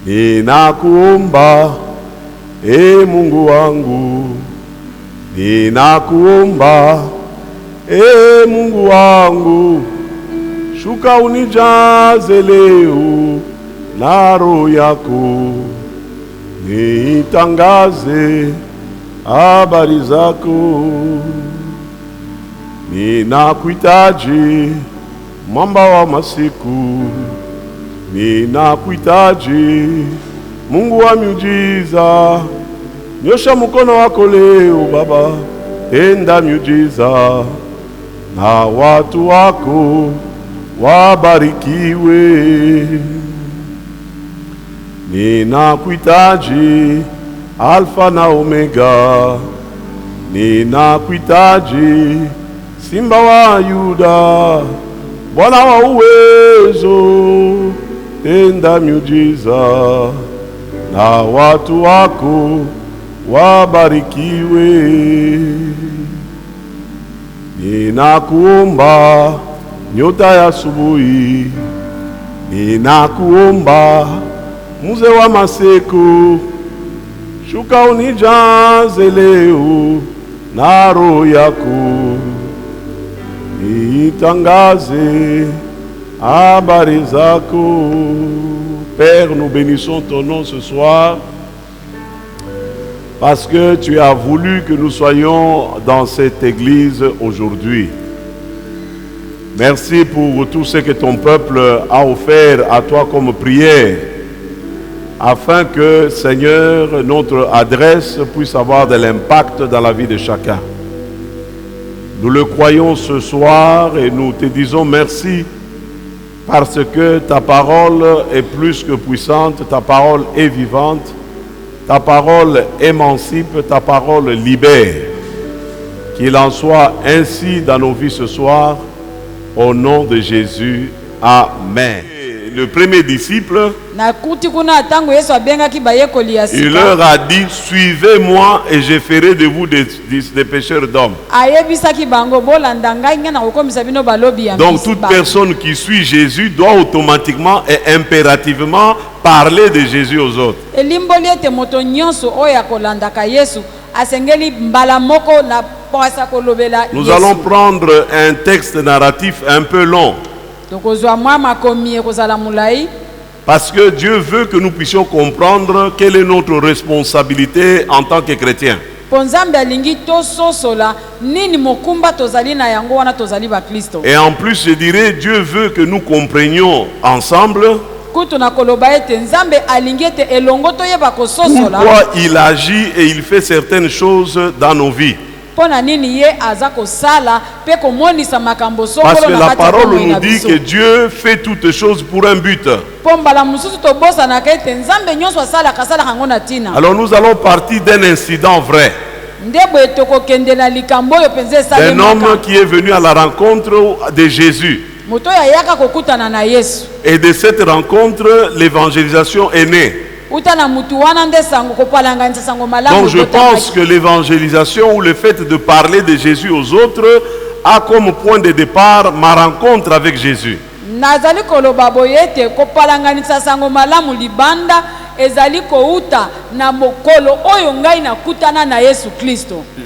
ninakuomba, e Mungu wangu, ninakuomba, e Mungu wangu, shuka unijaze leo na roho yako, nitangaze habari zako. Ninakuhitaji mwamba wa masiku, ninakuhitaji Mungu wa miujiza. Nyosha mkono wako leo Baba, tenda miujiza, na watu wako wabarikiwe. Ninakuhitaji Alfa na Omega, ninakuhitaji Simba wa Yuda, Bwana wa uwezo, tenda miujiza, na watu wako wabarikiwe. Ninakuomba nyota ya asubuhi, ninakuomba mzee wa masiku, shuka unijaze leo na roho yako, nitangaze habari zako. Père, nous bénissons ton nom ce soir parce que tu as voulu que nous soyons dans cette église aujourd'hui. Merci pour tout ce que ton peuple a offert à toi comme prière, afin que, Seigneur, notre adresse puisse avoir de l'impact dans la vie de chacun. Nous le croyons ce soir et nous te disons merci parce que ta parole est plus que puissante, ta parole est vivante, ta parole émancipe, ta parole libère. Qu'il en soit ainsi dans nos vies ce soir, au nom de Jésus. Amen. Le premier disciple, il leur a dit, suivez-moi et je ferai de vous des pêcheurs d'hommes. Donc toute personne qui suit Jésus doit automatiquement et impérativement parler de Jésus aux autres. Nous allons prendre un texte narratif un peu long, parce que Dieu veut que nous puissions comprendre quelle est notre responsabilité en tant que chrétiens. Et en plus, je dirais, Dieu veut que nous comprenions ensemble pourquoi il agit et il fait certaines choses dans nos vies. Parce que la parole nous dit que Dieu fait toutes choses pour un but. Alors nous allons partir d'un incident vrai. D'un homme qui est venu à la rencontre de Jésus. Et de cette rencontre, l'évangélisation est née. Donc je pense que l'évangélisation ou le fait de parler de Jésus aux autres a comme point de départ ma rencontre avec Jésus.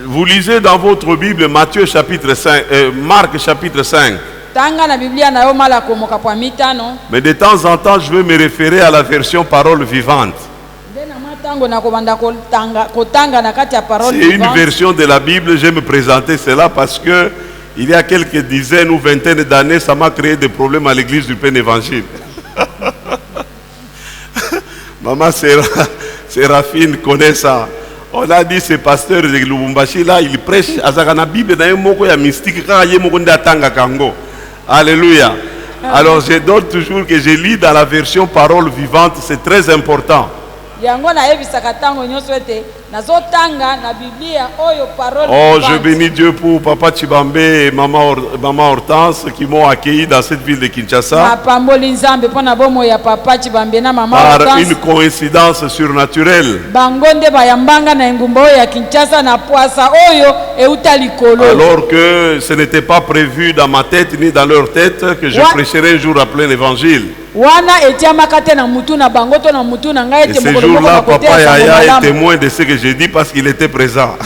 Vous lisez dans votre Bible Matthieu chapitre 5, Marc chapitre 5. Mais de temps en temps, je veux me référer à la version parole vivante. C'est une version de la Bible, je vais me présenter cela parce que il y a quelques dizaines ou vingtaines d'années, ça m'a créé des problèmes à l'église du Plein Évangile. Maman Séraphine connaît ça. On a dit ce pasteur de Lubumbashi là, il prêche à la Bible dans un mot mystique. Alléluia. Alors je donne toujours que je lis dans la version parole vivante, c'est très important. Oh, je bénis Dieu pour Papa Chibambe et Maman Hortense qui m'ont accueilli dans cette ville de Kinshasa par une coïncidence surnaturelle. Alors que ce n'était pas prévu dans ma tête ni dans leur tête que je prêcherai un jour à plein évangile. Et ce jour-là, Papa Yaya est témoin de ce que j'ai dit parce qu'il était présent.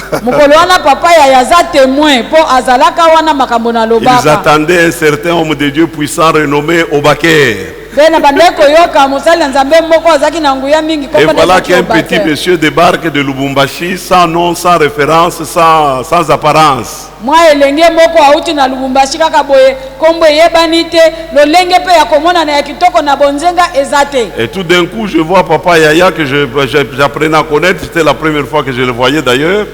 Ils attendaient un certain homme de Dieu puissant renommé Obaker. Et voilà qu'un petit monsieur débarque de Lubumbashi sans nom, sans référence, sans apparence. Et tout d'un coup, je vois Papa Yaya que j'apprenais à connaître. C'était la première fois que je le voyais d'ailleurs.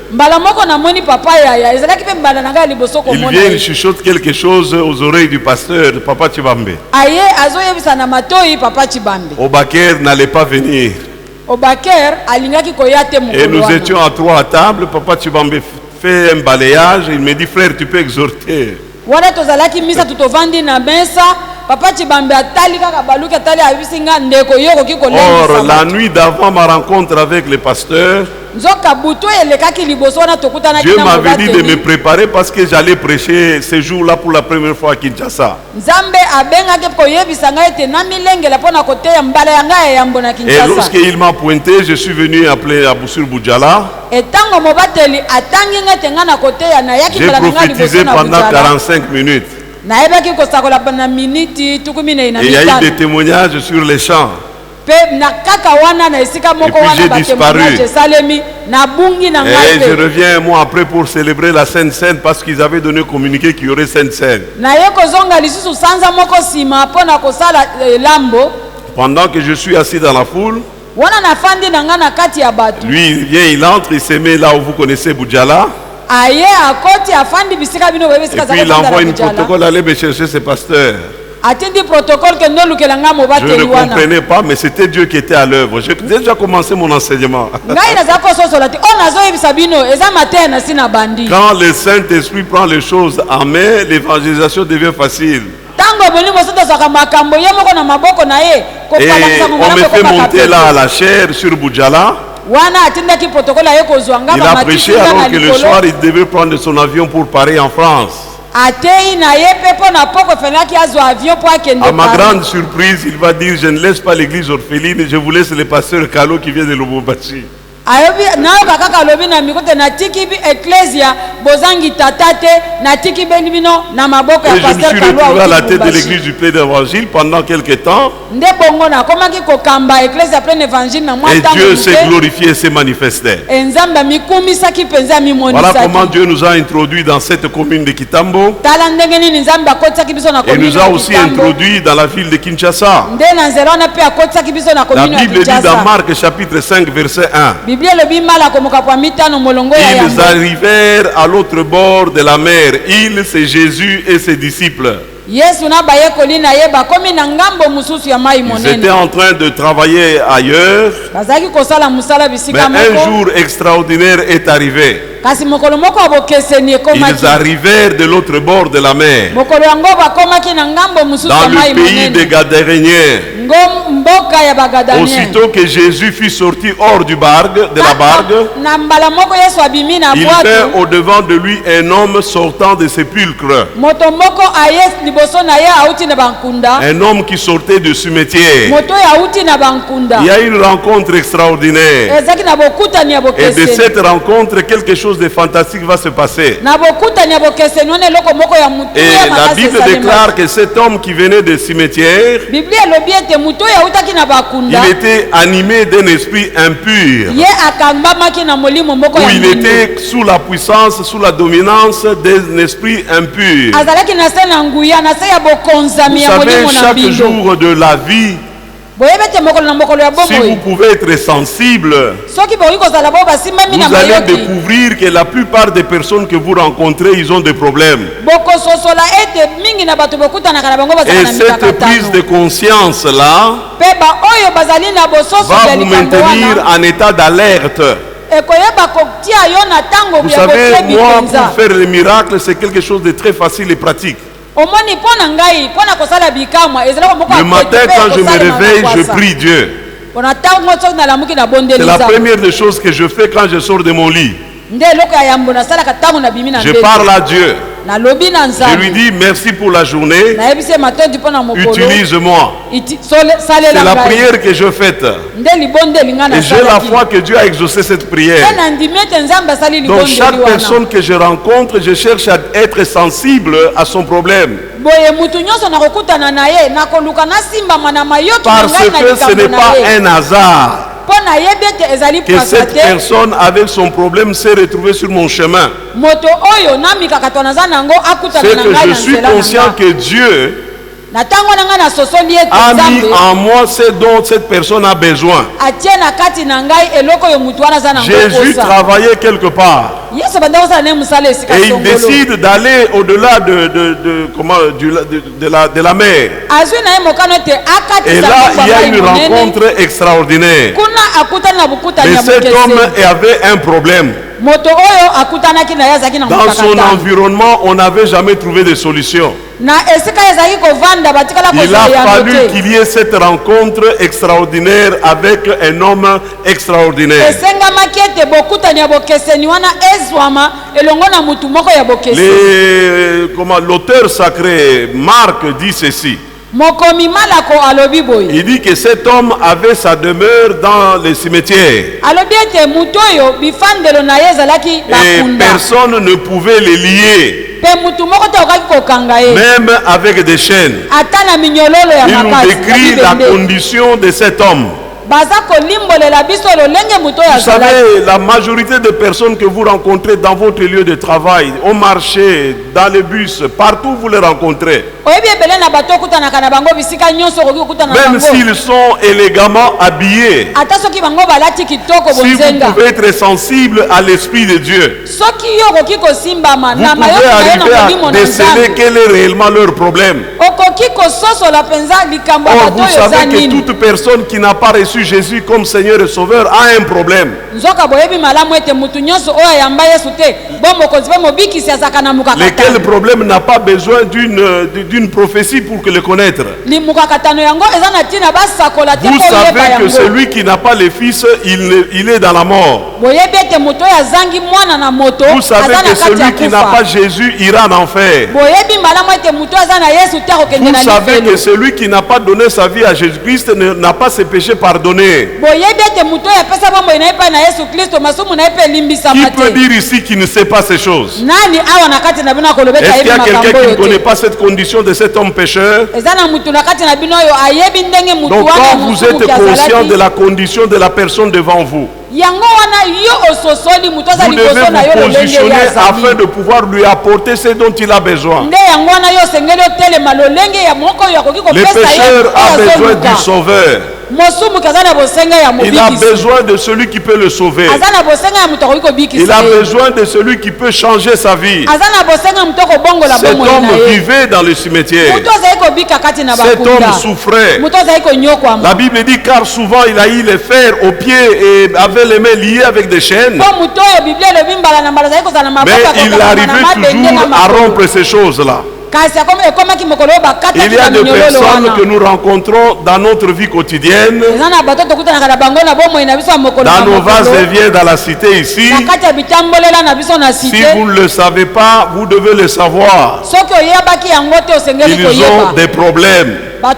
Il vient, il chuchote quelque chose aux oreilles du pasteur, Papa Chibambe. Obaker n'allait pas venir. Et nous étions à trois à table. Papa Chibambe fait un balayage. Il me dit, frère, tu peux exhorter. Or, la nuit d'avant ma rencontre avec le pasteur, Dieu m'avait dit de me préparer parce que j'allais prêcher ce jour-là pour la première fois à Kinshasa. Et lorsqu'il m'a pointé, je suis venu appeler Aboussur Boudjala. J'ai prophétisé pendant 45 minutes. Et il y a eu des témoignages sur les champs. Et puis j'ai disparu. Et je reviens un mois après pour célébrer la Sainte Seine parce qu'ils avaient donné communiqué qu'il y aurait Sainte Seine. Pendant que je suis assis dans la foule, lui il vient, il entre, il se met là où vous connaissez Boudjala. Et puis il envoie une protocole aller me chercher ce pasteur. Je ne comprenais pas, mais c'était Dieu qui était à l'œuvre. J'ai déjà commencé mon enseignement. Quand le Saint-Esprit prend les choses en main, l'évangélisation devient facile. Et on me fait monter là à la chaire sur Boudjala. Il a prêché alors que le soir il devait prendre son avion pour Paris en France. À ma grande surprise, il va dire, je ne laisse pas l'église orpheline, je vous laisse le pasteur Kalo qui vient de Lubumbashi. Et je me suis retrouvé à la tête de l'église du plein d'évangile pendant quelques temps. Et Dieu s'est glorifié et s'est manifesté. Voilà comment Dieu nous a introduits dans cette commune de Kitambo. Et nous a aussi introduits dans la ville de Kinshasa. La Bible dit dans Marc chapitre 5 verset 1. Ils arrivèrent à l'autre bord de la mer. Ils, c'est Jésus et ses disciples. Ils étaient en train de travailler ailleurs. Mais un jour extraordinaire est arrivé. Ils arrivèrent de l'autre bord de la mer, dans le pays des Gadaréniens. Aussitôt que Jésus fut sorti hors de la barque, il vint au devant de lui un homme sortant des sépulcres. Un homme qui sortait du cimetière. Il y a une rencontre extraordinaire. Et de cette rencontre, quelque chose de fantastique va se passer. Et la Bible déclare que cet homme qui venait du cimetière, il était animé d'un esprit impur, où il était sous la puissance, sous la dominance d'un esprit impur. Vous savez, chaque jour de la vie, si vous pouvez être sensible, vous allez découvrir que la plupart des personnes que vous rencontrez, ils ont des problèmes. Et cette prise de conscience-là va vous maintenir en état d'alerte. Vous savez, moi, pour faire les miracles, c'est quelque chose de très facile et pratique. Le matin, quand je me réveille, je prie Dieu. C'est la première des choses que je fais quand je sors de mon lit. Je parle à Dieu. Je lui dis merci pour la journée. Utilise-moi. C'est la prière que je fais. Et j'ai la foi que Dieu a exaucé cette prière. Donc chaque personne que je rencontre, je cherche à être sensible à son problème. Parce que ce n'est pas un hasard que cette personne avec son problème s'est retrouvée sur mon chemin. C'est que je suis conscient que Dieu a mis en moi ce dont cette personne a besoin. Jésus travaillait quelque part. Et il décide d'aller au-delà de la mer. Et là, il y a une rencontre extraordinaire. Mais cet homme avait un problème. Dans son environnement, on n'avait jamais trouvé de solution. Il a fallu qu'il y ait cette rencontre extraordinaire avec un homme extraordinaire. L'auteur sacré Marc dit ceci. Il dit que cet homme avait sa demeure dans les cimetières. Et personne ne pouvait les lier. Même avec des chaînes. Il nous décrit la condition de cet homme. Vous savez, la majorité des personnes que vous rencontrez dans votre lieu de travail, au marché, dans les bus, partout vous les rencontrez. Même s'ils sont élégamment habillés, si vous pouvez être sensible à l'Esprit de Dieu, vous pouvez arriver à déceler quel est réellement leur problème. Or, vous savez que toute personne qui n'a pas reçu Jésus comme Seigneur et Sauveur a un problème. Lequel problème n'a pas besoin d'une prophétie pour le connaître. Vous savez que celui qui n'a pas le Fils, il est dans la mort. Vous savez que celui qui n'a pas Jésus ira en enfer. Vous savez que celui qui n'a pas donné sa vie à Jésus-Christ n'a pas ses péchés pardonnés. Qui peut dire ici qu'il ne sait pas ces choses? Est-ce qu'il y a quelqu'un qui ne connaît pas cette condition de cet homme pécheur? Donc quand vous êtes conscient de la condition de la personne devant vous, vous devez vous positionner afin de pouvoir lui apporter ce dont il a besoin. Le pécheur a besoin du sauveur. Il a besoin de celui qui peut le sauver. Il a besoin de celui qui peut changer sa vie. Cet homme vivait dans le cimetière. Cet homme souffrait. La Bible dit car souvent il a eu les fers aux pieds et avait les mains liées avec des chaînes. Mais il arrivait toujours à rompre ces choses-là. Il y a des personnes que nous rencontrons dans notre vie quotidienne, dans nos vases et viens dans la cité ici. Si vous ne le savez pas, vous devez le savoir. Ils ont des problèmes. Et le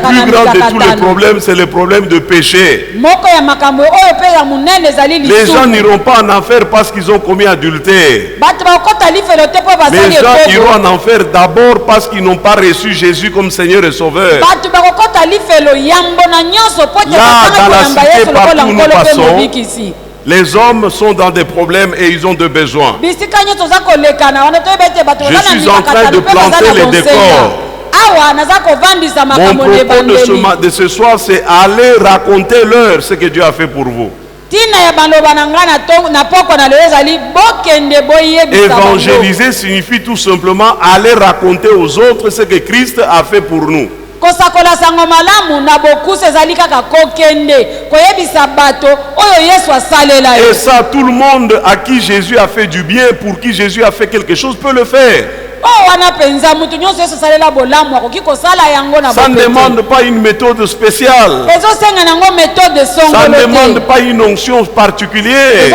plus grand de tous les problèmes, c'est le problème de péché. Les gens n'iront pas en enfer parce qu'ils ont commis adultère. Les gens iront en enfer d'abord parce qu'ils n'ont pas reçu Jésus comme Seigneur et Sauveur. Là, dans la cité, partout où nous passons, les hommes sont dans des problèmes et ils ont des besoins. Je suis en train de planter les décors. Mon propos de ce soir, c'est aller raconter leur ce que Dieu a fait pour vous. Évangéliser signifie tout simplement aller raconter aux autres ce que Christ a fait pour nous. Et ça, tout le monde à qui Jésus a fait du bien, pour qui Jésus a fait quelque chose, peut le faire. Ça ne demande pas une méthode spéciale. Ça ne demande pas une onction particulière.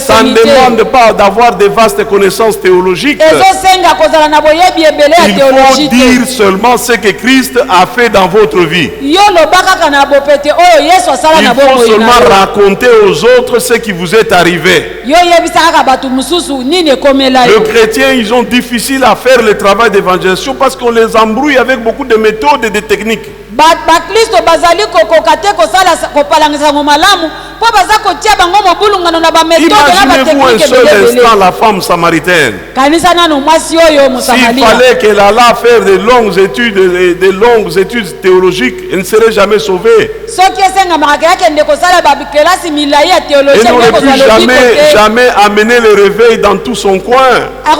Ça ne demande pas d'avoir de vastes connaissances théologiques. Il faut dire seulement ce que Christ a fait dans votre vie. Il faut seulement raconter aux autres ce qui vous est arrivé. Les chrétiens, ils ont difficile à faire le travail d'évangélisation parce qu'on les embrouille avec beaucoup de méthodes et de techniques. Imaginez-vous un seul instant la femme samaritaine. S'il fallait qu'elle allât faire de longues études théologiques, elle ne serait jamais sauvée. Elle n'aurait pu jamais amener le réveil dans tout son coin. Elle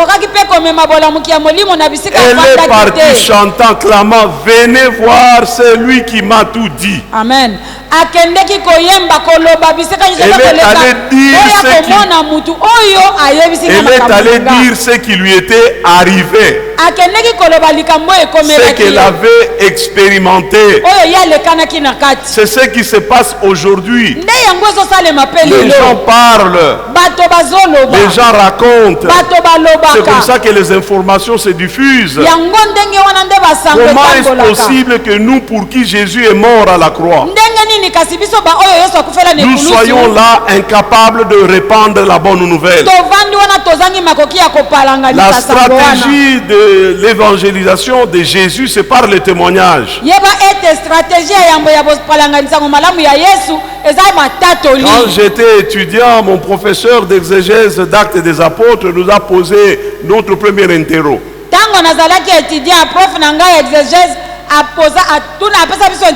est partie chantant, clamant, venez voir celui qui m'a tout dit. Amen. Elle est allée dire ce qui lui était arrivé, ce qu'elle avait expérimenté. C'est ce qui se passe aujourd'hui. Les gens parlent, les gens racontent. C'est comme ça que les informations se diffusent. Comment est-ce possible que nous, pour qui Jésus est mort à la croix, nous soyons là incapables de répandre la bonne nouvelle? La stratégie de l'évangélisation de Jésus, c'est par le témoignage. Quand j'étais étudiant, mon professeur d'exégèse d'Actes des Apôtres nous a posé notre premier interro.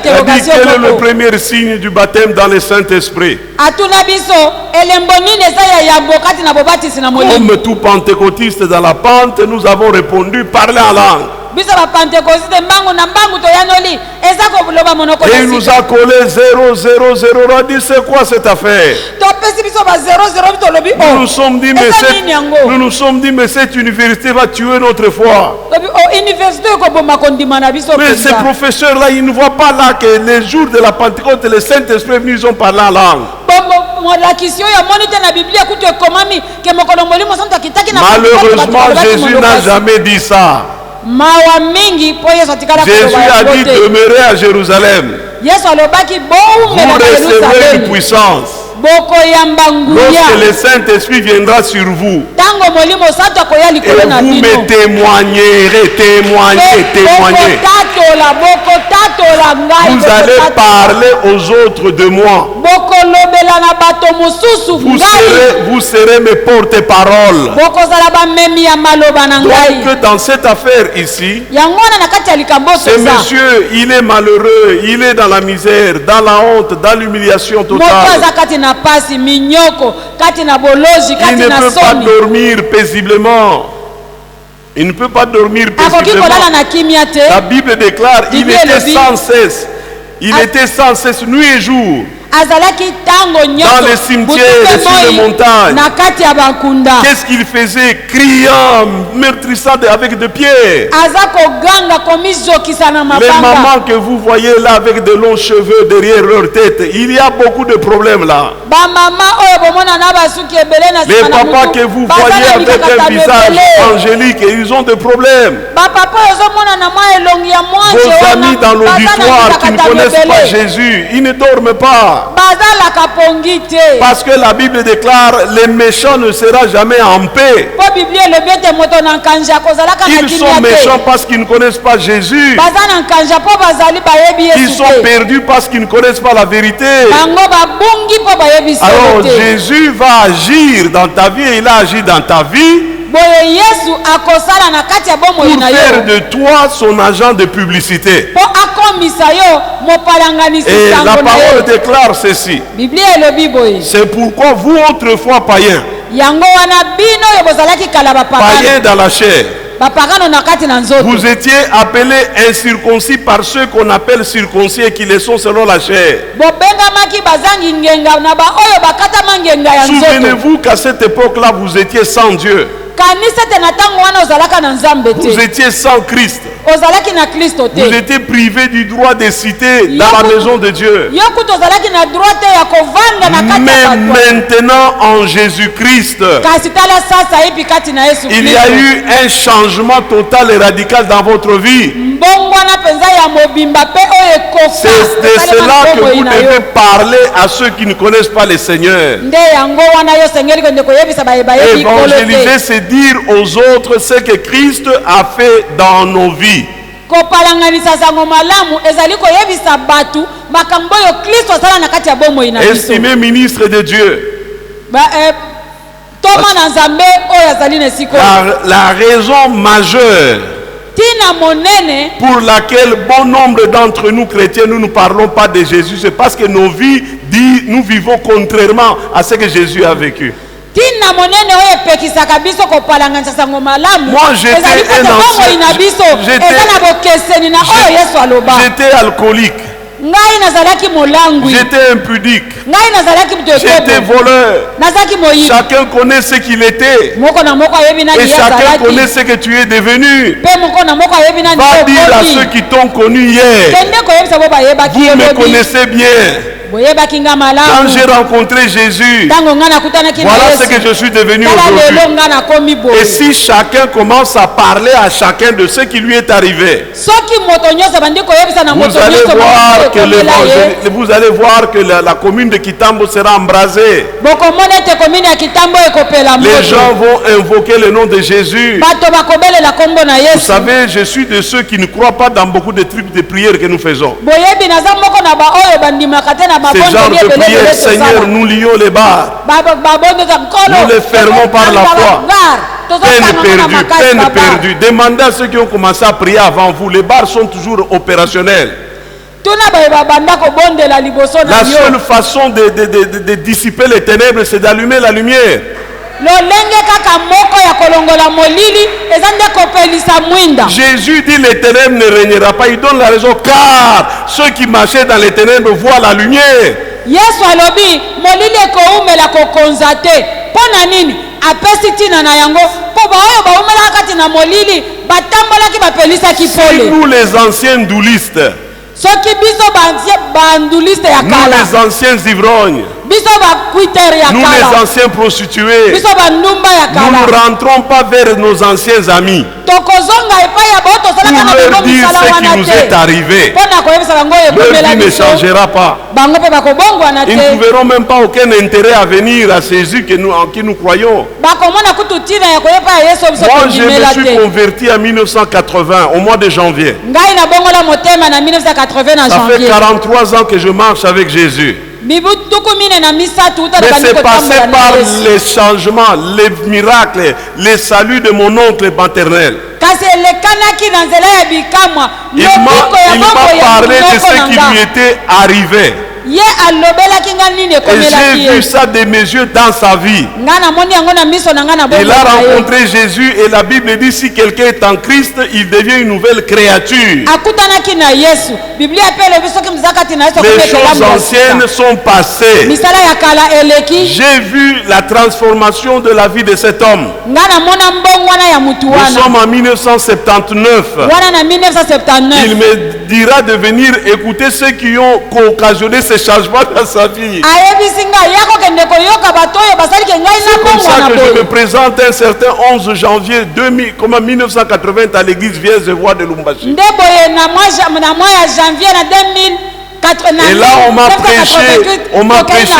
Il a dit quel est le premier signe du baptême dans le Saint-Esprit. Comme tout pentecôtiste dans la pente, nous avons répondu parler en langue. Et il nous a collé 0, 0, 0. On a dit c'est quoi cette affaire? Nous nous sommes dit mais cette université va tuer notre foi. Mais ces professeurs-là, ils ne voient pas là que les jours de la Pentecôte, le Saint-Esprit est venu, ils ont parlé en langue. Malheureusement, Jésus n'a jamais dit ça. Jésus a dit demeurer à Jérusalem. Vous recevrez une puissance lorsque le Saint-Esprit viendra sur vous. Et vous me témoignerez, témoigner. Vous allez parler aux autres de moi. Vous serez mes porte-paroles. Donc dans cette affaire ici, ce monsieur, il est malheureux, il est dans la misère, dans la honte, dans l'humiliation totale. Il ne peut pas dormir paisiblement. Il ne peut pas dormir paisiblement. La Bible déclare qu'il était sans cesse. Il était sans cesse nuit et jour. Dans les cimetières et sur les montagnes. Qu'est-ce qu'il faisait? Criant, meurtrissant avec des pierres. Les mamans que vous voyez là avec de longs cheveux derrière leur tête, il y a beaucoup de problèmes là. Les papas que vous voyez avec un visage angélique, ils ont des problèmes. Vos amis dans l'auditoire qui ne connaissent pas Jésus, ils ne dorment pas. Parce que la Bible déclare les méchants ne seront jamais en paix. Ils sont méchants parce qu'ils ne connaissent pas Jésus. Ils sont perdus parce qu'ils ne connaissent pas la vérité. Alors Jésus va agir dans ta vie et il a agi dans ta vie pour faire de toi son agent de publicité. Et la parole déclare ceci. C'est pourquoi vous autrefois païens, païens dans la chair, vous étiez appelés incirconcis par ceux qu'on appelle circoncis et qui le sont selon la chair. Souvenez-vous qu'à cette époque-là, vous étiez sans Dieu. Vous étiez sans Christ. Vous étiez privé du droit de citer dans la maison de Dieu. Mais maintenant en Jésus-Christ, il y a eu un changement total et radical dans votre vie. C'est de cela que vous devez parler à ceux qui ne connaissent pas le Seigneur. Évangéliser, c'est dire aux autres ce que Christ a fait dans nos vies. Estimé ministre de Dieu, la raison majeure pour laquelle bon nombre d'entre nous chrétiens, nous ne parlons pas de Jésus, c'est parce que nos vies, nous vivons contrairement à ce que Jésus a vécu. Moi j'étais alcoolique, j'étais impudique, j'étais voleur. Chacun connaît ce qu'il était et chacun connaît ce que tu es devenu. Va dire à ceux qui t'ont connu hier, vous me connaissez bien. Quand j'ai rencontré Jésus, voilà ce que je suis devenu aujourd'hui. Et si chacun commence à parler à chacun de ce qui lui est arrivé, vous allez voir que la commune de Kitambo sera embrasée. Les gens vont invoquer le nom de Jésus. Vous savez, je suis de ceux qui ne croient pas dans beaucoup de trucs de prières que nous faisons. Ces genres de prières, Seigneur, nous lions les bars, nous les fermons par la foi. Peine perdue. Demandez à ceux qui ont commencé à prier avant vous, les bars sont toujours opérationnels. La seule façon de dissiper les ténèbres, c'est d'allumer la lumière. Jésus dit les ténèbres ne régnera pas. Il donne la raison car ceux qui marchaient dans les ténèbres voient la lumière. Si nous les anciens doulistes, nous les anciens ivrognes, nous les anciens prostitués, nous ne rentrons pas vers nos anciens amis pour leur dire ce qui nous est arrivé. Leur vie ne changera pas. Ils ne trouveront même pas aucun intérêt à venir à Jésus en qui nous croyons. Moi je me suis converti en 1980 au mois de janvier. Ça fait 43 ans que je marche avec Jésus. Mais c'est passé par les changements, les miracles, les saluts de mon oncle paternel. Il m'a parlé de ce qui lui était arrivé. Et j'ai vu ça de mes yeux dans sa vie. Il a rencontré Jésus et la Bible dit si quelqu'un est en Christ, il devient une nouvelle créature. Les choses anciennes sont passées. J'ai vu la transformation de la vie de cet homme. Nous sommes en 1979. Il me dira de venir écouter ceux qui ont occasionné ces changements dans sa vie. C'est comme ça que je me présente un certain 11 janvier 1980 à l'église Vierge-Voix de Lumbashi. Et là on m'a prêché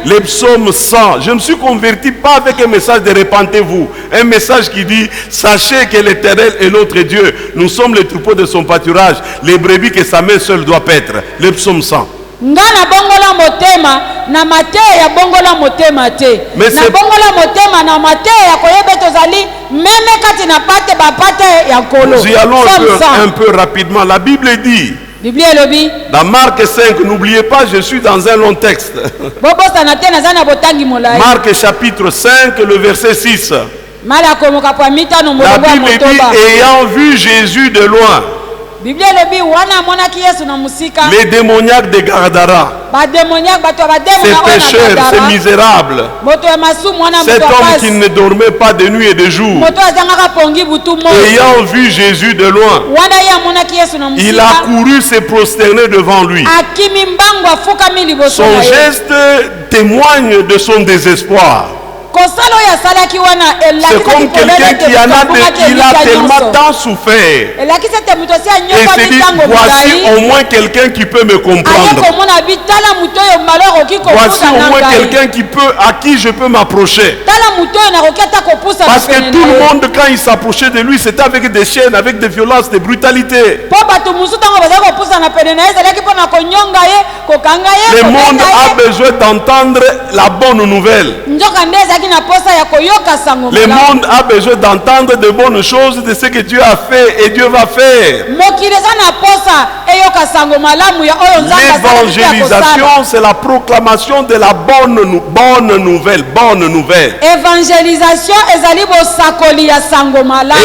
les psaumes 100. Je me suis converti pas avec un message de repentez-vous, un message qui dit sachez que l'Éternel est notre Dieu, nous sommes les troupeaux de son pâturage, les brebis que sa main seule doit paître. Le psaume 100. Mais nous y allons un peu rapidement. La Bible dit dans Marc 5, n'oubliez pas, je suis dans un long texte. Marc chapitre 5, le verset 6. La Bible dit, ayant vu Jésus de loin, Les démoniaques de Gadara, ces pécheurs, ces misérables, cet homme qui ne dormait pas de nuit et de jour, ayant vu Jésus de loin, il a couru se prosterner devant lui. Son geste témoigne de son désespoir. C'est comme quelqu'un qui a tellement tant souffert et se dit, voici au moins quelqu'un qui peut me comprendre. Voici au moins quelqu'un à qui je peux m'approcher. Parce que tout le monde, quand il s'approchait de lui, c'était avec des chaînes, avec des violences, des brutalités. Le monde a besoin d'entendre la bonne nouvelle. Le monde a besoin d'entendre de bonnes choses de ce que Dieu a fait et Dieu va faire. L'évangélisation, c'est la proclamation de la bonne nouvelle. Bonne nouvelle. Et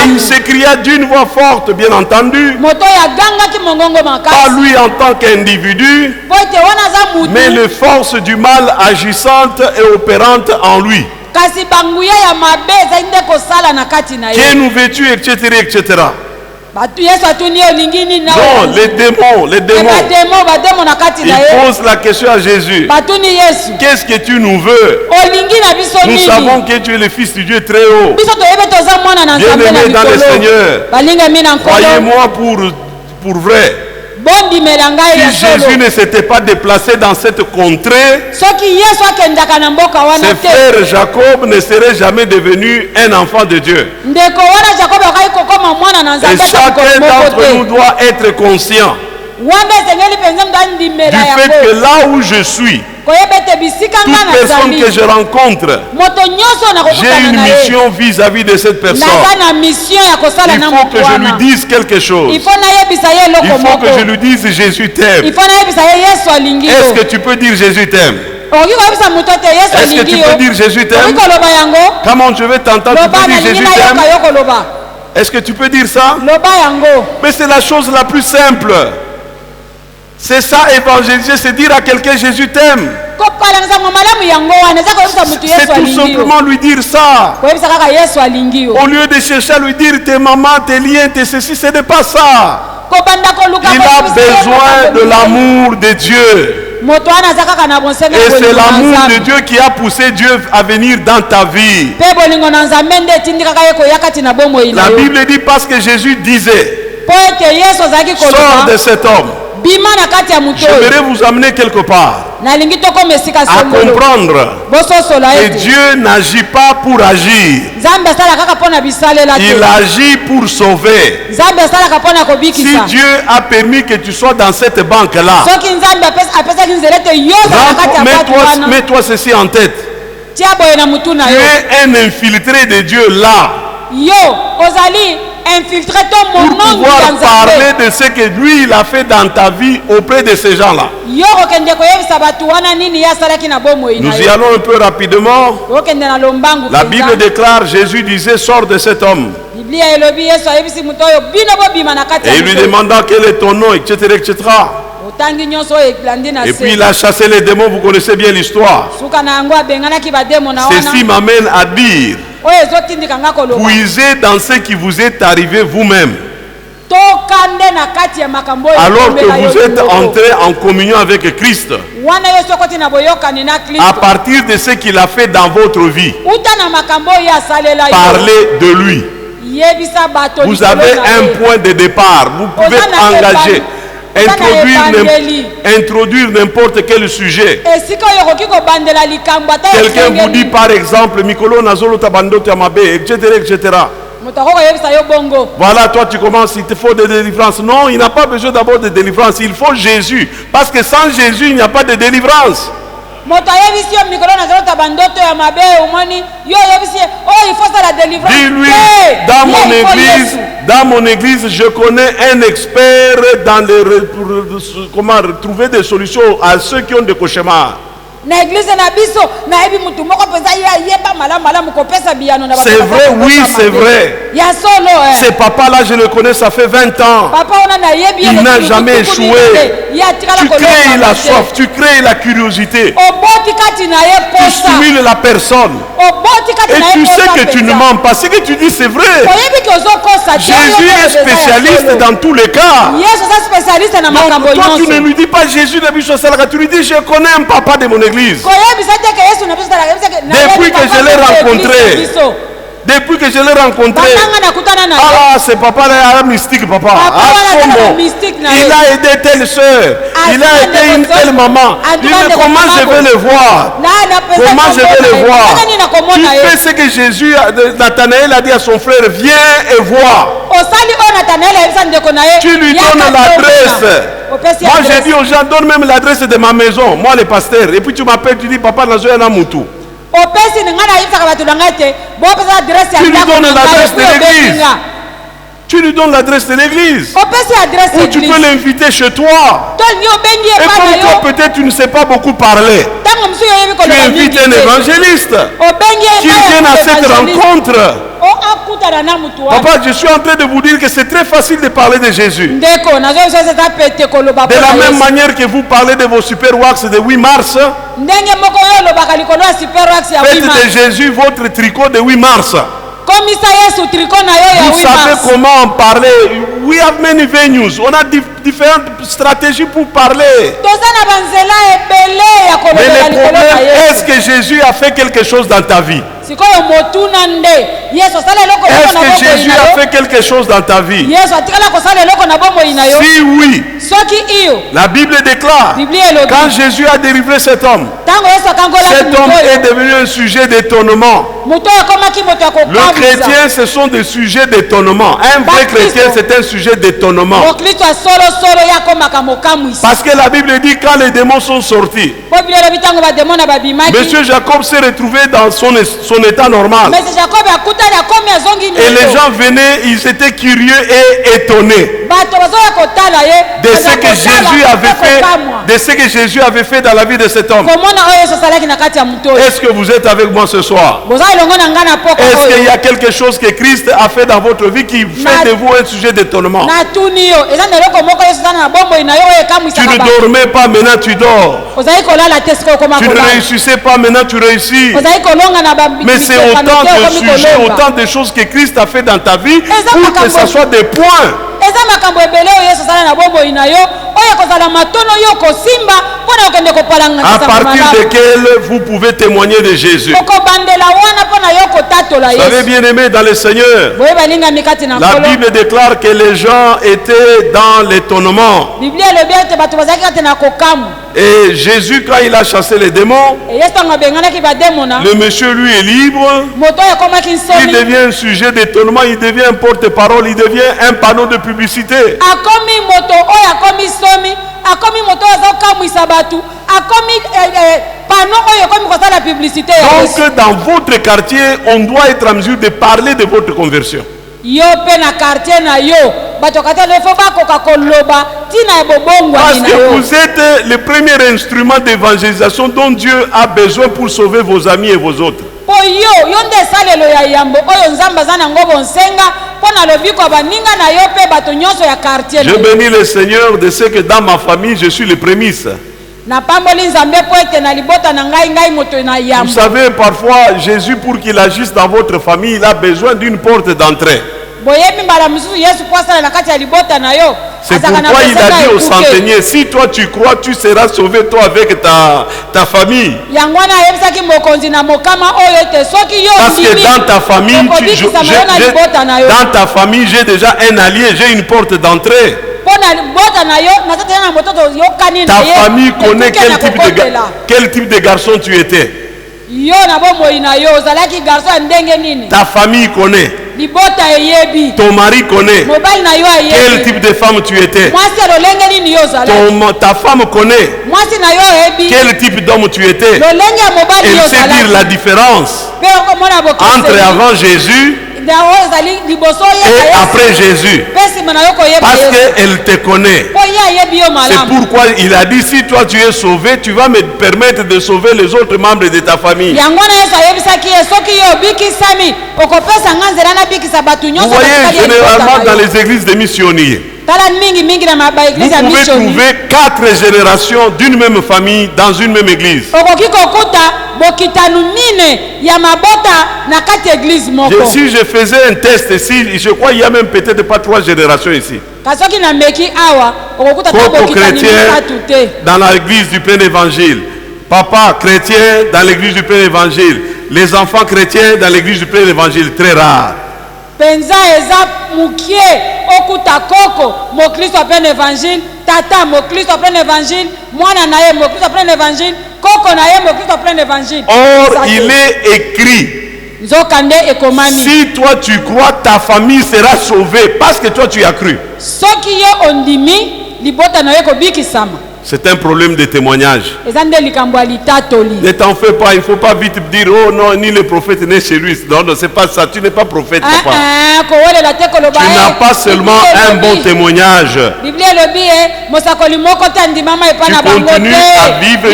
il s'écria d'une voix forte, bien entendu, pas lui en tant qu'individu, mais les forces du mal agissantes et opérantes en lui. Qui nous vêtu, etc., etc. Non, les démons. Ils posent la question à Jésus. Qu'est-ce que tu nous veux? Nous savons que tu es le Fils du Dieu très haut. Bien-aimé dans le Seigneur, croyez-moi pour vrai. Si Jésus ne s'était pas déplacé dans cette contrée, ce frère Jacob ne serait jamais devenu un enfant de Dieu. Et chacun d'entre nous doit être conscient du fait que là où je suis, toute personne que je rencontre, j'ai une mission vis-à-vis de cette personne. Il faut que je lui dise quelque chose. Il faut que je lui dise Jésus t'aime. Est-ce que tu peux dire Jésus t'aime? Est-ce que tu peux dire Jésus t'aime? Comment je vais t'entendre? Tu peux dire Jésus t'aime? Est-ce que tu peux dire ça? Mais c'est la chose la plus simple. C'est ça, évangéliser, c'est dire à quelqu'un Jésus t'aime. C'est tout simplement lui dire ça. Au lieu de chercher à lui dire tes mamans, tes liens, tes ceci, ce n'est pas ça. Il a besoin de l'amour de Dieu. Et c'est l'amour de Dieu qui a poussé Dieu à venir dans ta vie. La Bible dit parce que Jésus disait, sors de cet homme. J'aimerais vous amener quelque part à comprendre que Dieu n'agit pas pour agir. Il agit pour sauver. Si Dieu a permis que tu sois dans cette banque-là, mets-toi ceci en tête. Tu es un infiltré de Dieu là. Pour pouvoir parler de ce que lui il a fait dans ta vie auprès de ces gens-là. Nous y allons un peu rapidement. La Bible déclare, Jésus disait, sors de cet homme. Et il lui demanda quel est ton nom, etc., etc. Et puis il a chassé les démons, vous connaissez bien l'histoire. Ceci m'amène à dire, puisez dans ce qui vous est arrivé vous-même. Alors que vous êtes entré en communion avec Christ, à partir de ce qu'il a fait dans votre vie, parlez de lui. Vous avez un point de départ, vous pouvez engager, introduire n'importe quel sujet. Quelqu'un vous dit par exemple Mikolo Nazolo Tabando Tamabe, etc., etc. Voilà, toi tu commences, il te faut des délivrances. Non, il n'a pas besoin d'abord de délivrance, il faut Jésus. Parce que sans Jésus, il n'y a pas de délivrance. Dis-lui, dans mon église, je connais un expert dans comment trouver des solutions à ceux qui ont des cauchemars. na église na biso na yebi mutu moko pesa yeba malamu kopesa biyano na C'est vrai, oui, c'est vrai. Ya solo Ce papa-là, je le connais, ça fait 20 ans. papa ona na yebi Il n'a jamais échoué. Tu crées la soif, tu crées la curiosité. oboti kati na ye Tu posa stimules la personne. oboti kati Et na ye tu sais que tu ne mens pas. Ce que tu dis, c'est vrai. oyebi ki ozokosa Jésus est spécialiste dans tous les cas. yesu aza spécialiste na makambo Donc, toi, tu ne nyonso lui dis pas Jésus n'a vu ça. Tu lui dis, je connais un papa de mon église. koyebisa te ke yesu na biso tala yebisa ke Depuis que je l'ai rencontré. Depuis que je l'ai rencontré. batanga nakutana na ye Ah, c'est papa là, mystique, papa. Ah, wana comment? mystique na Il ye a aidé telle soeur. Il a aidé une telle maman. Dis, mais comment je vais le voir? Comment je vais le voir? Tu fais ce que Jésus, Nathanaël a dit à son frère, viens et vois. Tu lui donnes l'adresse. Moi j'ai dit aux gens, donne même l'adresse de ma maison. Moi le pasteur. Et puis tu m'appelles, tu dis, papa, Nazoya Moutou. Tu lui donnes l'adresse de l'église. Tu lui donnes l'adresse de l'église. Ou tu peux l'inviter chez toi. Et comme toi peut-être tu ne sais pas beaucoup parler, tu invites un évangéliste qui vient à cette rencontre. Papa, je suis en train de vous dire que c'est très facile de parler de Jésus. De la même manière que vous parlez de vos super wax de 8 mars, faites de Jésus votre tricot de 8 mars. Vous savez comment en parler. We have many venues. On a différentes stratégies pour parler. Mais le problème, est-ce que Jésus a fait quelque chose dans ta vie? Est-ce que Jésus a fait quelque chose dans ta vie? Si oui, la Bible déclare, quand Jésus a délivré cet homme est devenu un sujet d'étonnement. Le chrétien, ce sont des sujets d'étonnement. Un vrai chrétien, c'est un sujet d'étonnement. Parce que la Bible dit quand les démons sont sortis, Monsieur Jacob s'est retrouvé dans son état normal. Et les gens venaient, ils étaient curieux et étonnés de ce que Jésus avait fait, de ce que Jésus avait fait dans la vie de cet homme. Est-ce que vous êtes avec moi ce soir? Est-ce qu'il y a quelque chose que Christ a fait dans votre vie qui fait de vous un sujet d'étonnement? Tu ne dormais pas, maintenant tu dors. Tu ne réussissez pas, maintenant tu réussis. Mais c'est autant de sujets, autant de choses que Christ a fait dans ta vie pour que ça soit des points. À partir desquels vous pouvez témoigner de Jésus. Vous savez, bien aimé dans le Seigneur, la Bible déclare que les gens étaient dans l'étonnement. Et Jésus, quand il a chassé les démons, le monsieur lui est libre. Il devient un sujet d'étonnement, il devient un porte-parole, il devient un panneau de publicité. Donc dans votre quartier, on doit être en mesure de parler de votre conversion. Parce que vous êtes le premier instrument d'évangélisation dont Dieu a besoin pour sauver vos amis et vos autres. Je bénis le Seigneur de ce que dans ma famille, je suis le prémisse. Vous savez, parfois, Jésus, pour qu'il agisse dans votre famille, il a besoin d'une porte d'entrée. C'est pourquoi il a dit au centenier, si toi tu crois, tu seras sauvé toi avec ta famille. Parce que dans ta famille, j'ai déjà un allié, j'ai une porte d'entrée. Ta famille connaît quel type de garçon tu étais. Ta famille connaît. Ton mari connaît quel type de femme tu étais. Ta femme connaît quel type d'homme tu étais. Elle sait dire la différence entre avant Jésus Et après Jésus. Parce qu'elle te connaît. C'est pourquoi il a dit, si toi tu es sauvé, tu vas me permettre de sauver les autres membres de ta famille. Vous voyez généralement dans les églises de missionnaires, vous pouvez trouver 4 générations d'une même famille dans une même église. Si je faisais un test ici, je crois qu'il n'y a même peut-être pas 3 générations ici. Coco chrétien dans l'église du plein évangile. Papa chrétien dans l'église du plein évangile. Les enfants chrétiens dans l'église du plein évangile. Très rare. Penza eza mukie okuta koko mokristo plein évangile, tata mokristo plein évangile, mwana naye mokristo plein évangile, koko naye mokristo plein évangile. Or il est écrit, si toi tu crois, ta famille sera sauvée parce que toi tu as cru. C'est un problème de témoignage. Ne t'en fais pas, il ne faut pas vite dire, oh non, ni le prophète n'est chez lui. Non, non, c'est pas ça, tu n'es pas prophète, papa. Tu n'as pas seulement un bon témoignage. Tu continues à vivre.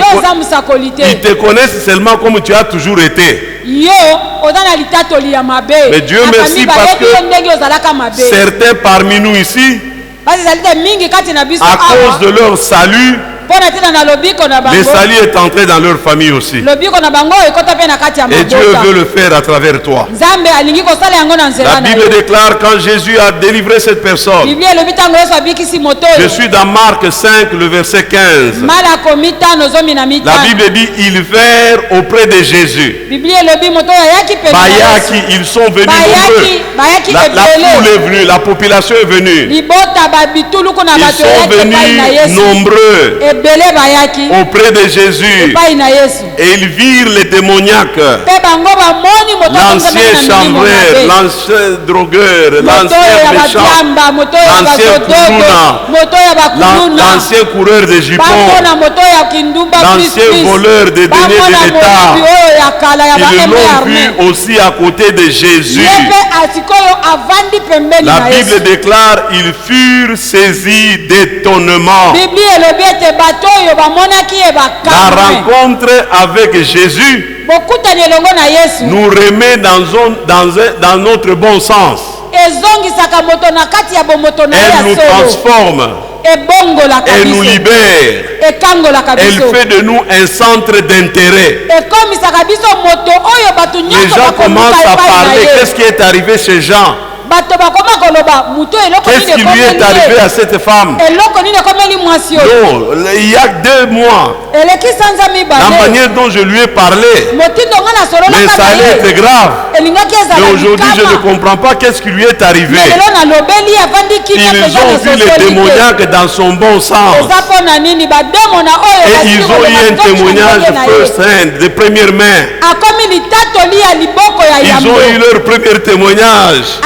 Ils te connaissent seulement comme tu as toujours été. Mais Dieu merci parce que certains parmi nous ici, à cause de leur salut, le salut est entré dans leur famille aussi. Et Dieu veut le faire à travers toi. La Bible déclare quand Jésus a délivré cette personne. Je suis dans Marc 5, le verset 15. La Bible dit, ils vinrent auprès de Jésus. Bayaki, ils sont venus nombreux. La foule est venue, la population est venue. Ils sont venus nombreux auprès de Jésus. Et ils virent les démoniaques, l'ancien chambreur, l'ancien drogueur, l'ancien méchant, l'ancien kourouna, l'ancien coureur de jupons, l'ancien voleur de deniers de l'État. Ils l'ont vu aussi à côté de Jésus. La Bible déclare, ils furent saisis d'étonnement. La rencontre avec Jésus nous remet dans notre bon sens. Elle nous transforme. Elle nous libère. Elle fait de nous un centre d'intérêt. Les gens commencent à parler. Qu'est-ce qui est arrivé chez Jean? Qu'est-ce qui lui est arrivé à cette femme? Non, il y a 2 mois, la manière dont je lui ai parlé, mais ça allait être grave. Mais aujourd'hui, je ne comprends pas qu'est-ce qui lui est arrivé. Ils ont vu les démoniaques dans son bon sens. Et ils ont eu un témoignage first hand, de première main. Ils ont eu leur premier témoignage.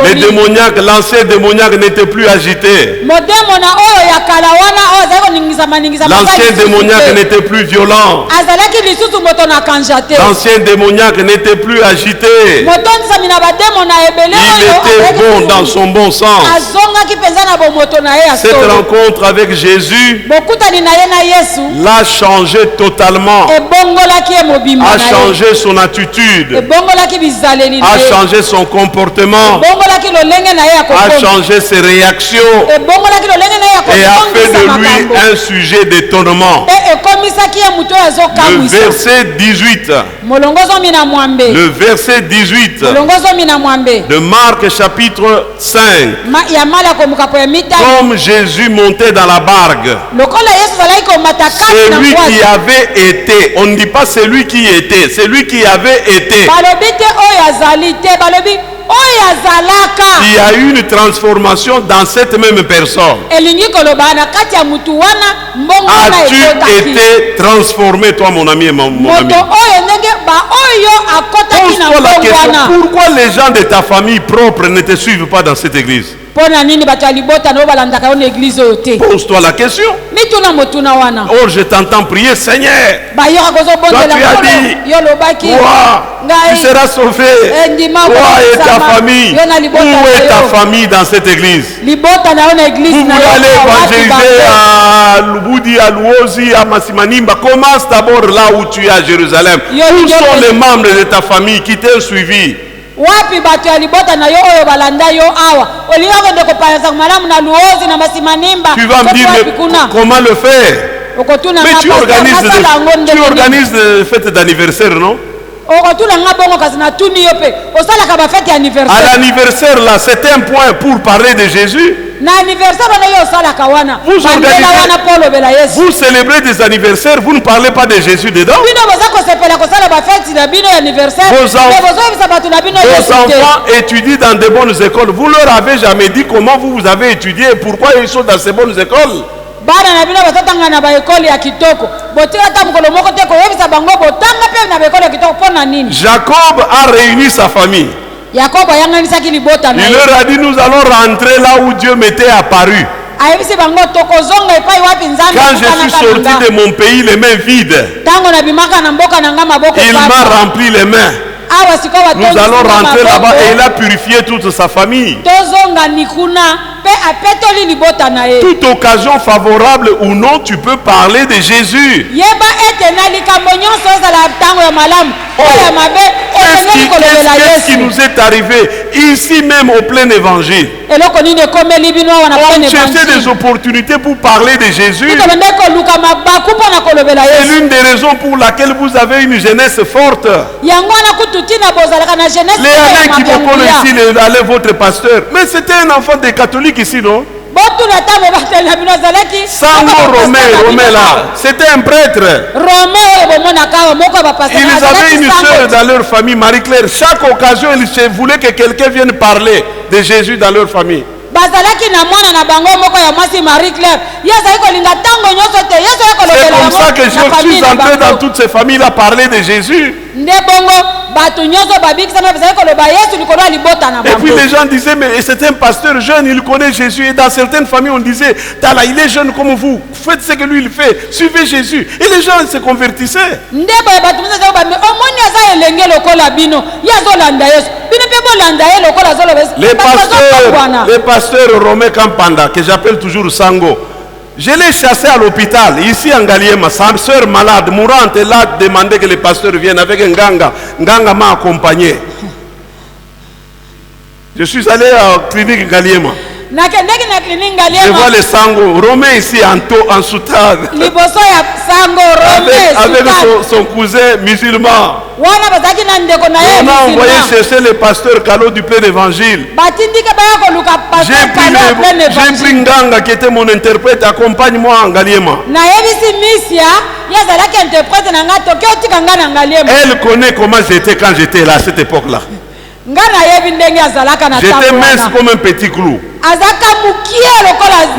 Les démoniaques, l'ancien démoniaque n'était plus agité. L'ancien démoniaque n'était plus violent. L'ancien démoniaque n'était plus agité. Il était bon dans son bon sens. Cette rencontre avec Jésus l'a changé totalement. A changé son attitude. A changé son comportement. A changé ses réactions. Et a fait de lui un sujet d'étonnement. Le verset 18. Le verset 18 de Marc chapitre 5. Comme Jésus montait dans la barque, celui qui avait été, on ne dit pas celui qui était, celui qui avait été, il y a eu une transformation dans cette même personne. As-tu été transformé, toi, mon ami et mon ami? Pose-toi la question, pourquoi les gens de ta famille propre ne te suivent pas dans cette église? Pose-toi la question. Or, je t'entends prier, Seigneur. Toi, tu as dit, toi, tu seras sauvé. Toi et ta famille. Où est ta famille dans cette église? Vous voulez aller évangéliser à Lubudi, à Luozi, à Massimanimba. Commence d'abord là où tu es à Jérusalem. Où sont les membres de ta famille qui t'ont suivi? Wapi batu ya libota na yo oyo balanda yo awa oliyo kwenda kupanza malamu na Luozi na Masimanimba. Tu vas me dire comment le faire? Mais tu organises des fêtes d'anniversaire, non? À l'anniversaire là, c'est un point pour parler de Jésus. Vous célébrez des anniversaires, vous ne parlez pas de Jésus dedans. Vos enfants étudient dans de bonnes écoles. Vous leur avez jamais dit comment vous avez étudié et pourquoi ils sont dans ces bonnes écoles. Jacob a réuni sa famille. Il leur a dit, nous allons rentrer là où Dieu m'était apparu. Quand je suis sorti de mon pays les mains vides, il m'a rempli les mains. Nous allons rentrer là-bas et il a purifié toute sa famille. Toute occasion favorable ou non, tu peux parler de Jésus. Qu'est-ce qui nous est arrivé ici même au plein évangile? On cherchait des opportunités pour parler de Jésus. C'est l'une des raisons pour laquelle vous avez une jeunesse forte. Les années qui me connaissent ici, allez votre pasteur. Mais c'était un enfant des catholiques ici, non? Sango Romé là, c'était un prêtre. Ils avaient une sœur dans leur famille, Marie-Claire. Chaque occasion, ils voulaient que quelqu'un vienne parler de Jésus dans leur famille. C'est comme ça que je suis entré dans toutes ces familles à parler de Jésus. Et puis les gens disaient, mais c'est un pasteur jeune, il connaît Jésus. Et dans certaines familles, on disait, Tala, il est jeune comme vous, faites ce que lui il fait, suivez Jésus. Et les gens se convertissaient. Les pasteurs Romé Kampanda, que j'appelle toujours Sango, je l'ai chassé à l'hôpital, ici en Ngaliema. Sa soeur malade, mourante, elle a demandé que les pasteurs viennent avec un Nganga. Nganga m'a accompagné. Je suis allé à la clinique Ngaliema. Je vois les Sango, Romé ici en soutane. Avec son cousin musulman. On a envoyé chercher le pasteur Kalo du plein évangile. J'ai pris Nganga qui était mon interprète, accompagne-moi en Ngaliema. Elle connaît comment j'étais quand j'étais là à cette époque-là. J'étais mince comme un petit clou.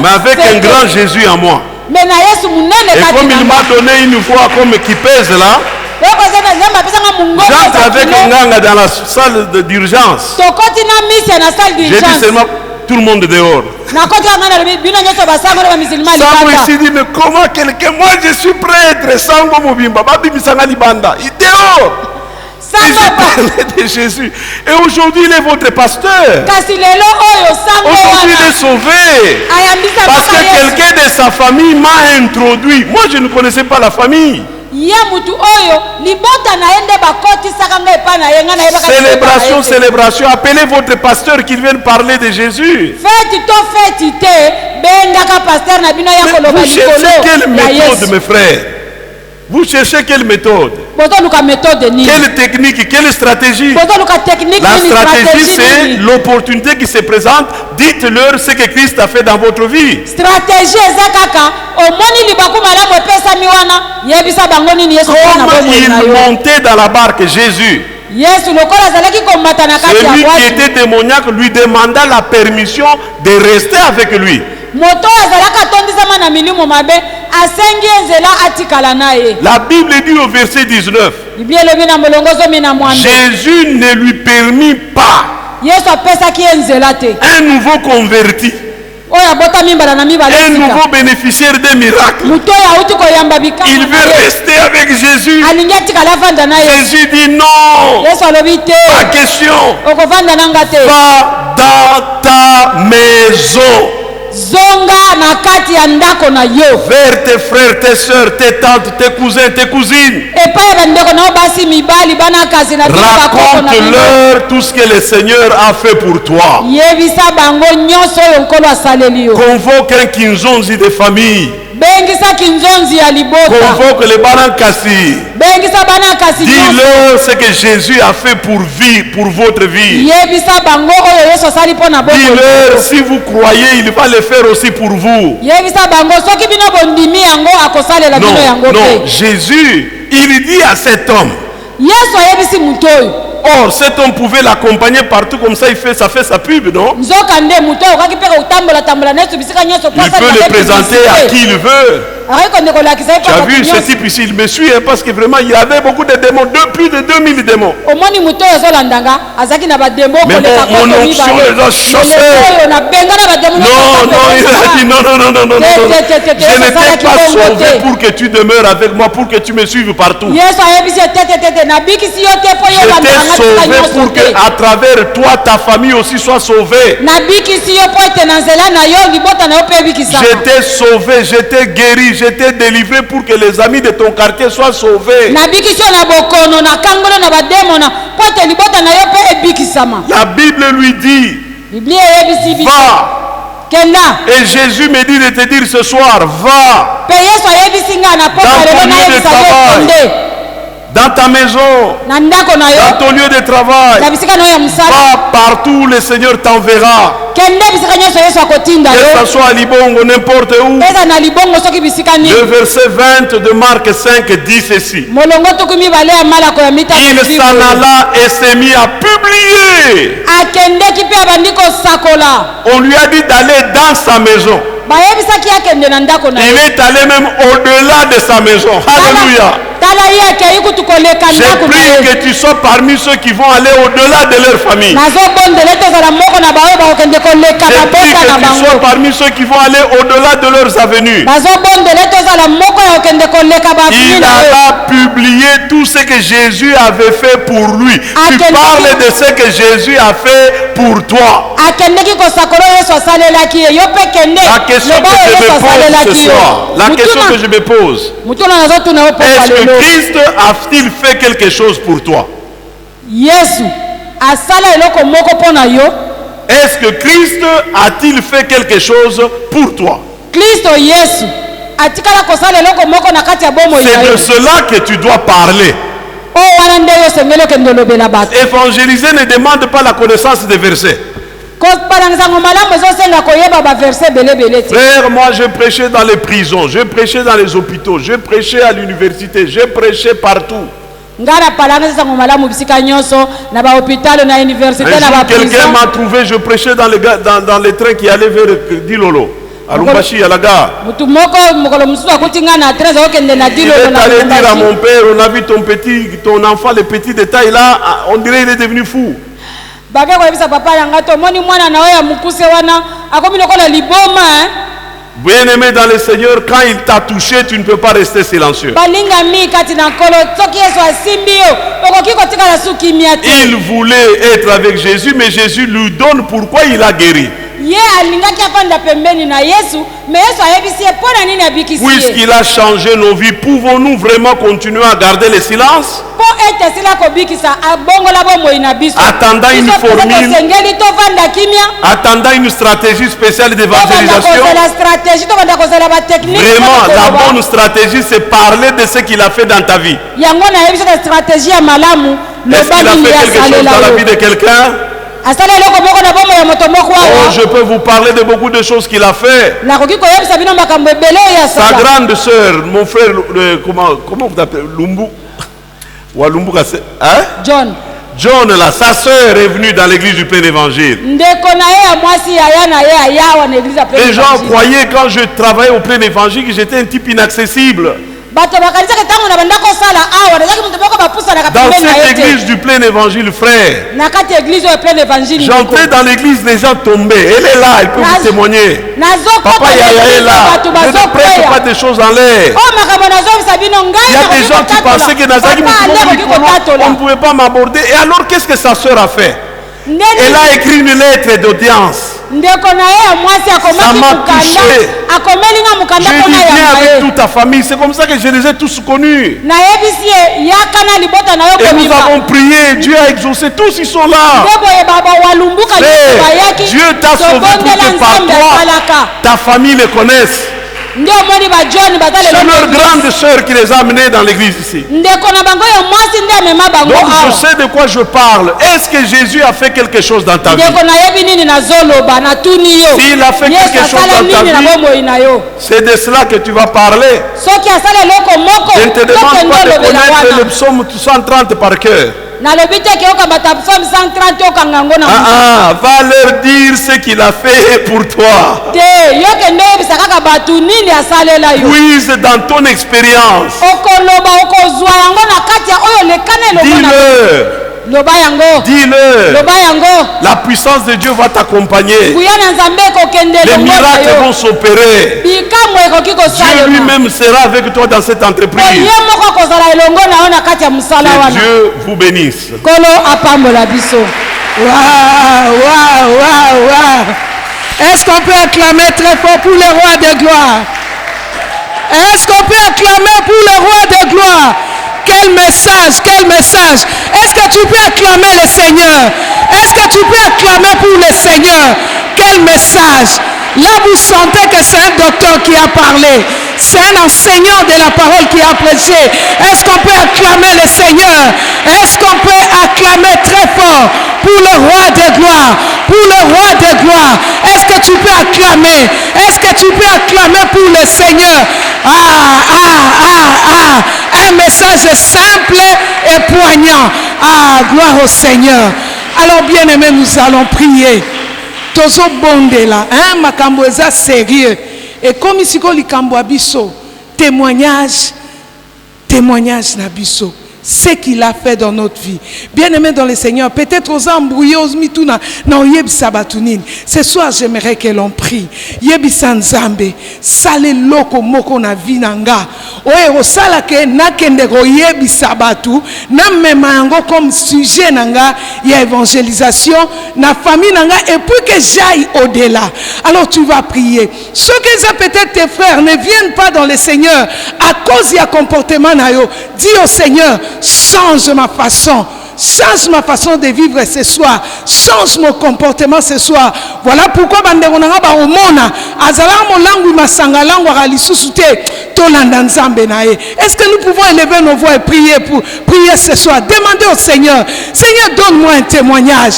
Mais avec un grand Jésus en moi. Et comme il m'a donné une voix comme qui pèse là, j'entre avec Nganga dans la salle d'urgence. J'ai dit seulement tout le monde dehors. Sango ici dit, mais comment quelqu'un, moi je suis prêtre, Sango Mobimba, Banda, il est dehors. Il parlait de Jésus. Et aujourd'hui, il est votre pasteur. Aujourd'hui, il est sauvé. Parce que quelqu'un de sa famille m'a introduit. Moi, je ne connaissais pas la famille. Célébration, célébration. Appelez votre pasteur qu'il vienne parler de Jésus. Mais vous cherchez quelle méthode, mes frères? Vous cherchez quelle méthode? Quelle technique? Quelle stratégie? La stratégie, c'est l'opportunité qui se présente. Dites-leur ce que Christ a fait dans votre vie. Comment il montait dans la barque, Jésus? Celui qui était démoniaque lui demanda la permission de rester avec lui. asengi nzela atikala naye. La Bible dit au verset 19, Biblia elobi na molongozo mina mwando. Jésus ne lui permit pas, Yesu apesaki ye nzela te. un nouveau converti, Oyo abota mibala na mibala un esika. nouveau bénéficiaire des miracles. Muto oyo auti koyamba bikama. Il veut rester avec Jésus. Alingi atikala avanda na ye. Jésus dit non, Yesu alobi te. pas question. Okovanda na nga te. Va dans ta maison. Zonga na kati ya ndako na yo. Vers tes frères, tes soeurs, tes tantes, tes cousins, tes cousines. Epai ya bandeko na yo basi mibali bana kasi na bino bakoko na bino. Raconte-leur tout ce que le Seigneur a fait pour toi. Yebisa bango nyonso oyo nkolo asaleli yo. Convoque un kinzonzi de famille. Bengisa kinzonzi ya libota. Convoque les banankasi. Bengisa bana kasi nyonso. Dis-leur ce que Jésus a fait pour vie, pour votre vie. Yebisa bango oyo Yesu asali mpo na boko. Dis-leur si vous croyez, il va le faire aussi pour vous. Yebisa bango soki bino bondimi yango akosalela bino yango Non, te. non, Jésus, il dit à cet homme. Yesu ayebisi mutu oyo. Or, cet homme pouvait l'accompagner partout comme ça, ça fait sa pub, non? Nzoka nde mutu oyo okaki mpe kotambola tambola nesu bisika nyonso Il peut le présenter à qui il veut. Tu as vu ce type ici, il me suit hein, parce que vraiment il y avait beaucoup de démons, plus de 2000 démons. Mais mon onction les a chassés. Non, non, il a dit non, non, non, non, non, non. Je n'étais pas sauvé pour que tu demeures avec moi, pour que tu me suives partout. J'étais sauvé pour que à travers toi, ta famille aussi soit sauvée. J'étais sauvé, j'étais guéri. J'étais délivré pour que les amis de ton quartier soient sauvés. La Bible lui dit, va. Et Jésus me dit de te dire ce soir, va. Dans ta maison, dans ton lieu de travail, va partout, le Seigneur t'enverra. Que ce soit à Libongo, n'importe où. Le verset 20 de Marc 5 dit ceci. Il s'en alla et s'est mis à publier. On lui a dit d'aller dans sa maison. Il est allé même au-delà de sa maison. Alléluia. J'ai pris que tu sois parmi ceux qui vont aller au-delà de leur famille. J'ai pris que tu sois parmi ceux qui vont aller au-delà de leurs avenues. Il a publié tout ce que Jésus avait fait pour lui. Tu parles de ce que Jésus a fait pour toi. La question que je me pose ce soir, la question que je me pose, est-ce que Christ a-t-il fait quelque chose pour toi? Est-ce que Christ a-t-il fait quelque chose pour toi? C'est de cela que tu dois parler. Évangéliser ne demande pas la connaissance des versets. Frère, moi je prêchais dans les prisons, je prêchais dans les hôpitaux, je prêchais à l'université, je prêchais partout. Un jour, quelqu'un m'a trouvé, je prêchais dans les trains qui allaient vers Dilolo, à Lumbashi, à la gare. Il est allé dire à mon père, on a vu ton enfant, le petit de taille là, on dirait qu'il est devenu fou. Bien-aimé dans le Seigneur, quand il t'a touché, tu ne peux pas rester silencieux. Il voulait être avec Jésus, mais Jésus lui donne pourquoi il a guéri. Puisqu'il a changé nos vies, pouvons-nous vraiment continuer à garder le silence? Attendant une formule, attendant une stratégie spéciale d'évangélisation. Vraiment, la bonne stratégie, c'est parler de ce qu'il a fait dans ta vie. Est-ce qu'il a fait quelque chose dans la vie de quelqu'un? Oh, je peux vous parler de beaucoup de choses qu'il a fait. Sa grande sœur, mon frère, comment vous appelez? Lumbu? Hein? John. John, là, sa sœur est venue dans l'église du plein évangile. ndeko na ye ya mwasi yaya na ye ayawa na église ya plein Les gens évangile. croyaient quand je travaillais au plein évangile que j'étais un type inaccessible. bato bakanisaka ntango na banda kosala awa nazaki moto moko bapusanaka Dans pembeni na cette ye église te du plein évangile, frère, na kati ya église oyo plein évangile ndeko. j'entrais dans l'église, les gens tombaient. Elle est là, elle peut vous témoigner. Papa Yaya est là. bato Je ne prête pas bazokweya des choses en l'air. oyo makambo nazobisa bino Il y a des gens qui pensaient que Nazaki on ne pouvait pas m'aborder. Et alors, qu'est-ce que sa sœur a fait? Elle a écrit une lettre d'audience. ndeko na ye ya mwasi Ça m'a touché. akomelinga mokanda Je mpona vis bien yamba avec ye toute ta famille. C'est comme ça que je les ai tous connus. nayebisi ye yaka na libota na yo Et nous kobima avons prié. Dieu a exaucé. Tous ils sont là. nde boye walumbuka nyonso bayaki Dieu t'a sauvé pour tobondela que par nzambe toi, asalaka ta famille les connaisse. nde omoni bajoni baza C'est lelo leur grande sœur qui les a amenés dans l'église ici. ndeko na bango yo mwasi nde amema bango Donc je awa sais de quoi je parle. Est-ce que Jésus a fait quelque chose dans ta vie? ndeko nayebi nini nazoloba natuni yo S'il a fait quelque yesu chose asala dans ta nini na vie, bomoi na yo c'est de cela que tu vas parler. soki asala eloko moko Je ne te demande tokende pas de olobela connaître wana le psaume 130 par cœur. nalobi te ke okambata psalm 130 okanga yango na Va leur dire ce qu'il a fait pour toi. te yo kende oyebisa kaka bato nini asalela yo Puise dans ton expérience. okoloba okozwa yango na kati ya oyo lekana elongo na Dis-le. loba yango Dis-le. loba yango La puissance de Dieu va t'accompagner. nguya na nzambe ekokende Les elongo na miracles vont yo s'opérer. bikambo ekoki Dieu kosalema lui-même sera avec toi dans cette entreprise. ye moko akozala elongo na yo na kati ya mosala Que wana Dieu vous bénisse. kolo apambola biso. Waouh, waouh, waouh, waouh. Est-ce qu'on peut acclamer très fort pour le roi de gloire? Est-ce qu'on peut acclamer pour le roi de gloire? Quel message, quel message. Est-ce que tu peux acclamer le Seigneur? Est-ce que tu peux acclamer pour le Seigneur? Quel message. Là, vous sentez que c'est un docteur qui a parlé. C'est un enseignant de la parole qui a prêché. Est-ce qu'on peut acclamer le Seigneur? Est-ce qu'on peut acclamer très fort pour le roi de gloire? Pour le roi de gloire. Est-ce que tu peux acclamer? Est-ce que tu peux acclamer pour le Seigneur? Un message simple et poignant. Gloire au Seigneur. Alors bien aimé, nous allons prier. Tozo bonde là, makambo eza sérieux. Et comme ici likambo abiso, témoignage na biso. Ce qu'il a fait dans notre vie. Bien-aimé dans le Seigneur, peut-être aux embrouillés, aux mituna, non yeb sabatunine. Ce soir, j'aimerais que l'on prie. Yebi sanzambe, sale loko moko na vinanga. Oye, osala ke na kende go yebi sabatu, na memango comme sujet nanga, ya évangélisation, na famille nanga, et puis que j'aille au-delà. Alors tu vas prier. Ceux qui ont peut-être tes frères ne viennent pas dans le Seigneur à cause du comportement na yo. Dis au Seigneur, change ma façon de vivre ce soir, change mon comportement ce soir. Voilà pourquoi banderonanga ba omona azala molangu masanga langu alisusu te tolanda nzambe nae. Est-ce que nous pouvons élever nos voix et prier ce soir? Demandez au Seigneur, Seigneur, donne-moi un témoignage.